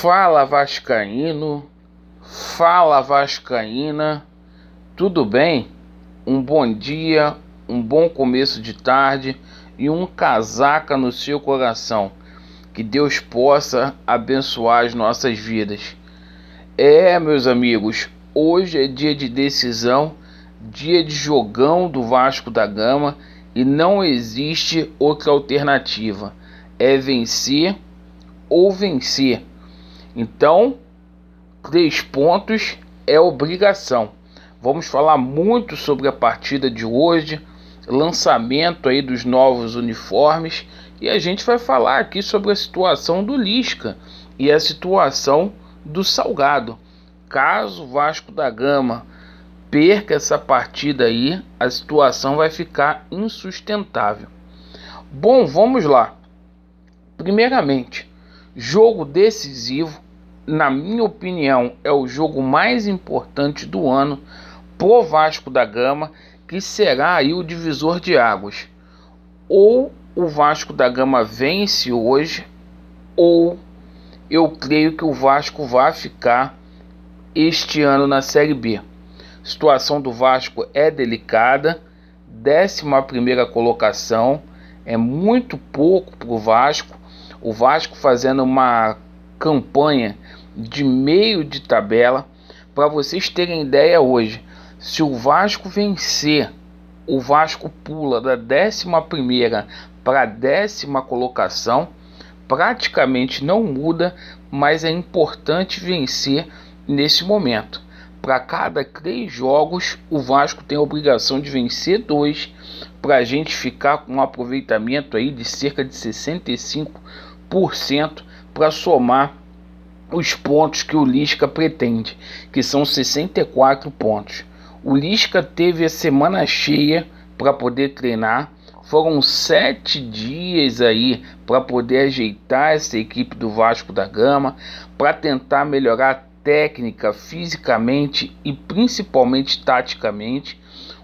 Fala Vascaíno, fala Vascaína, tudo bem? Um bom dia, um bom começo de tarde e um casaca no seu coração. Que Deus possa abençoar as nossas vidas. Meus amigos, hoje é dia de decisão, dia de jogão do Vasco da Gama e não existe outra alternativa. É vencer ou vencer. Então, 3 pontos é obrigação. Vamos falar muito sobre a partida de hoje, lançamento aí dos novos uniformes, e a gente vai falar aqui sobre a situação do Lisca e a situação do Salgado. Caso o Vasco da Gama perca essa partida aí, a situação vai ficar insustentável. Bom, vamos lá. Primeiramente, jogo decisivo. Na minha opinião, é o jogo mais importante do ano pro Vasco da Gama, que será aí o divisor de águas. Ou o Vasco da Gama vence hoje, ou eu creio que o Vasco vai ficar este ano na Série B. A situação do Vasco é delicada, 11ª colocação, é muito pouco pro Vasco. O Vasco fazendo uma campanha de meio de tabela. Para vocês terem ideia, hoje, se o Vasco vencer, o Vasco pula da 11ª para a 10ª colocação. Praticamente não muda, mas é importante vencer nesse momento. Para cada 3 jogos, o Vasco tem a obrigação de vencer 2, para a gente ficar com um aproveitamento aí de cerca de 65%, para somar os pontos que o Lisca pretende, que são 64 pontos. O Lisca teve a semana cheia para poder treinar, foram 7 dias aí para poder ajeitar essa equipe do Vasco da Gama, para tentar melhorar técnica, fisicamente e principalmente taticamente.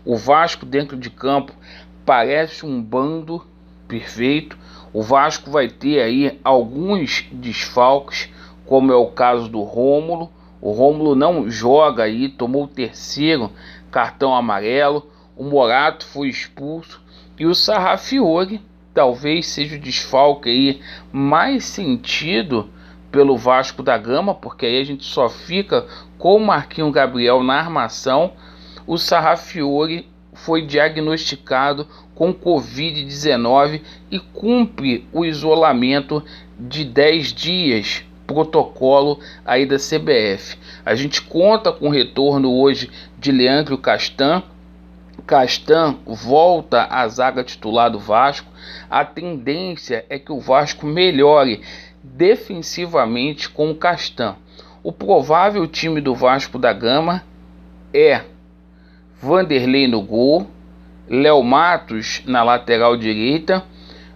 O Vasco dentro de campo parece um bando perfeito. O Vasco vai ter aí alguns desfalques, como é o caso do Rômulo. O Rômulo não joga aí, tomou o 3º cartão amarelo. O Morato foi expulso e o Sarrafiore talvez seja o desfalque aí mais sentido pelo Vasco da Gama, porque aí a gente só fica com o Marquinhos Gabriel na armação. O Sarrafiore foi diagnosticado com Covid-19 e cumpre o isolamento de 10 dias, protocolo aí da CBF. A gente conta com o retorno hoje de Leandro Castan. Castan volta à zaga titular do Vasco. A tendência é que o Vasco melhore defensivamente com o Castan. O provável time do Vasco da Gama é Vanderlei no gol, Léo Matos na lateral direita,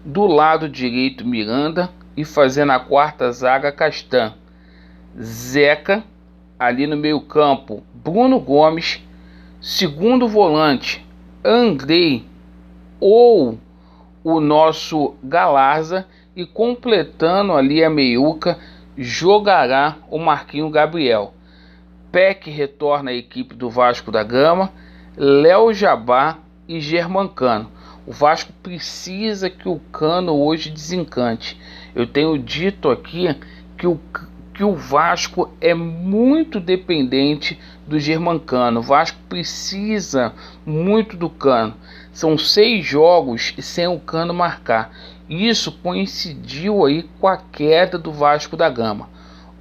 do lado direito Miranda e fazendo a 4ª zaga Castan, Zeca, ali no meio campo Bruno Gomes, segundo volante Andrei ou o nosso Galarza, e completando ali a meiuca jogará o Marquinhos Gabriel. Peck retorna à equipe do Vasco da Gama, Léo Jabá e Germancano. O Vasco precisa que o Cano hoje desencante. Eu tenho dito aqui que o Vasco é muito dependente do Germancano. O Vasco precisa muito do Cano. São 6 jogos sem o Cano marcar. Isso coincidiu aí com a queda do Vasco da Gama.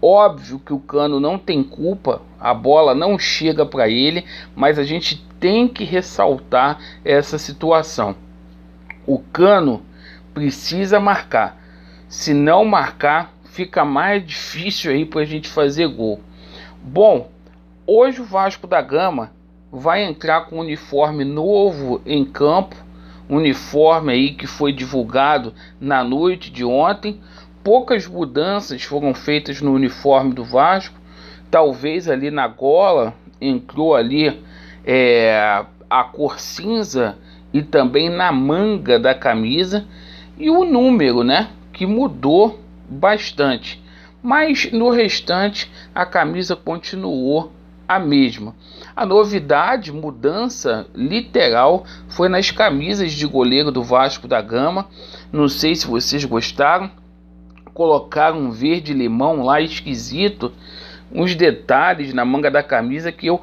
Óbvio que o Cano não tem culpa, a bola não chega para ele, mas a gente tem que ressaltar essa situação. O Cano precisa marcar. Se não marcar, fica mais difícil aí para a gente fazer gol. Bom, hoje o Vasco da Gama vai entrar com um uniforme novo em campo, uniforme aí que foi divulgado na noite de ontem. Poucas mudanças foram feitas no uniforme do Vasco. Talvez ali na gola entrou ali a cor cinza e também na manga da camisa, e o número, né, que mudou bastante. mas no restante a camisa continuou a mesma. A novidade, mudança literal, foi nas camisas de goleiro do Vasco da Gama. Não sei se vocês gostaram. Colocaram um verde limão lá esquisito, uns detalhes na manga da camisa que eu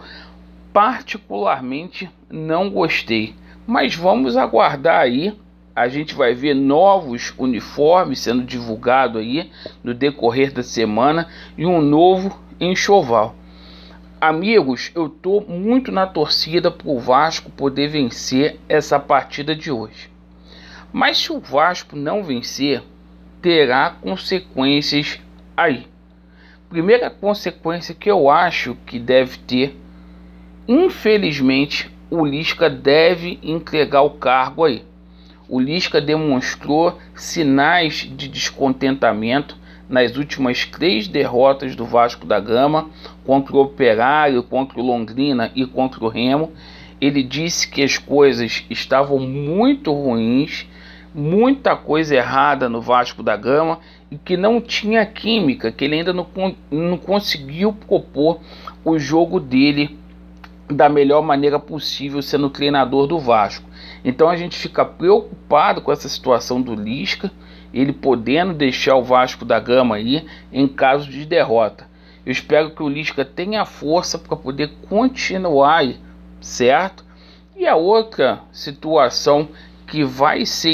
particularmente não gostei. Mas vamos aguardar aí. A gente vai ver novos uniformes sendo divulgado aí no decorrer da semana e um novo enxoval. Amigos, eu estou muito na torcida para o Vasco poder vencer essa partida de hoje. Mas se o Vasco não vencer, terá consequências aí. Primeira consequência que eu acho que deve ter, infelizmente, o Lisca deve entregar o cargo aí. O Lisca demonstrou sinais de descontentamento nas últimas 3 derrotas do Vasco da Gama, contra o Operário, contra o Londrina e contra o Remo. Ele disse que as coisas estavam muito ruins, muita coisa errada no Vasco da Gama e que não tinha química, que ele ainda não conseguiu propor o jogo dele da melhor maneira possível sendo treinador do Vasco. Então a gente fica preocupado com essa situação do Lisca, ele podendo deixar o Vasco da Gama aí em caso de derrota. Eu espero que o Lisca tenha força para poder continuar aí, certo? E a outra situação que vai ser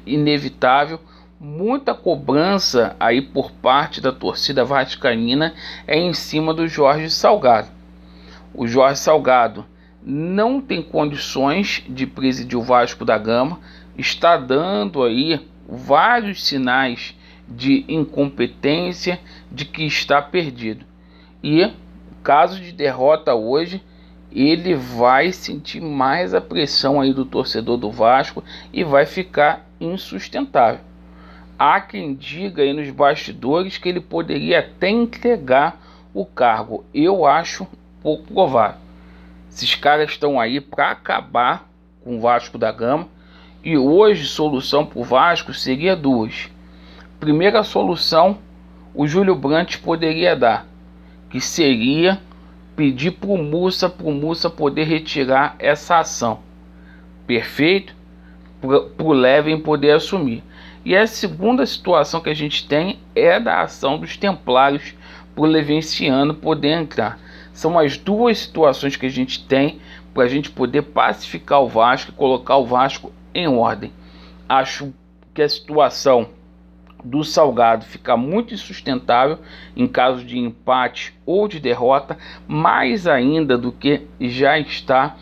inevitável, muita cobrança aí por parte da torcida vascaína é em cima do Jorge Salgado. O Jorge Salgado não tem condições de presidir o Vasco da Gama, está dando aí vários sinais de incompetência, de que está perdido. E caso de derrota hoje, ele vai sentir mais a pressão aí do torcedor do Vasco e vai ficar insustentável. Há quem diga aí nos bastidores que ele poderia até entregar o cargo. Eu acho pouco provável. Esses caras estão aí para acabar com o Vasco da Gama. E hoje solução para o Vasco seria duas. Primeira solução, o Júlio Brandt poderia dar, que seria pedir para o Mussa poder retirar essa ação. Perfeito? Para o Levin poder assumir. E a segunda situação que a gente tem é da ação dos Templários para o Levinciano poder entrar. São as duas situações que a gente tem para a gente poder pacificar o Vasco e colocar o Vasco em ordem. Acho que a situação do Salgado fica muito insustentável em caso de empate ou de derrota, mais ainda do que já está,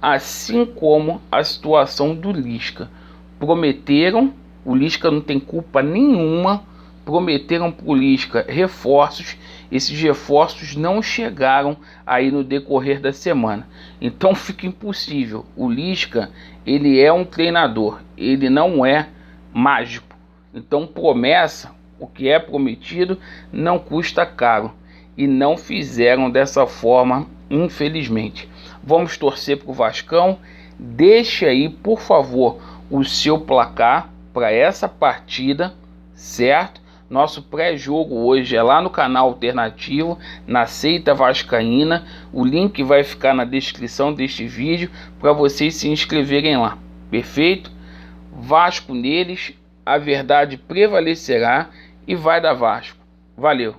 assim como a situação do Lisca. Prometeram, o Lisca não tem culpa nenhuma, prometeram para o Lisca reforços, esses reforços não chegaram aí no decorrer da semana, então fica impossível. O Lisca, ele é um treinador, ele não é mágico, então promessa, o que é prometido não custa caro, e não fizeram dessa forma, infelizmente. Vamos torcer para o Vascão. Deixe aí, por favor, o seu placar para essa partida, certo? Nosso pré-jogo hoje é lá no canal alternativo, na Seita Vascaína. O link vai ficar na descrição deste vídeo para vocês se inscreverem lá. Perfeito? Vasco neles, a verdade prevalecerá e vai dar Vasco. Valeu!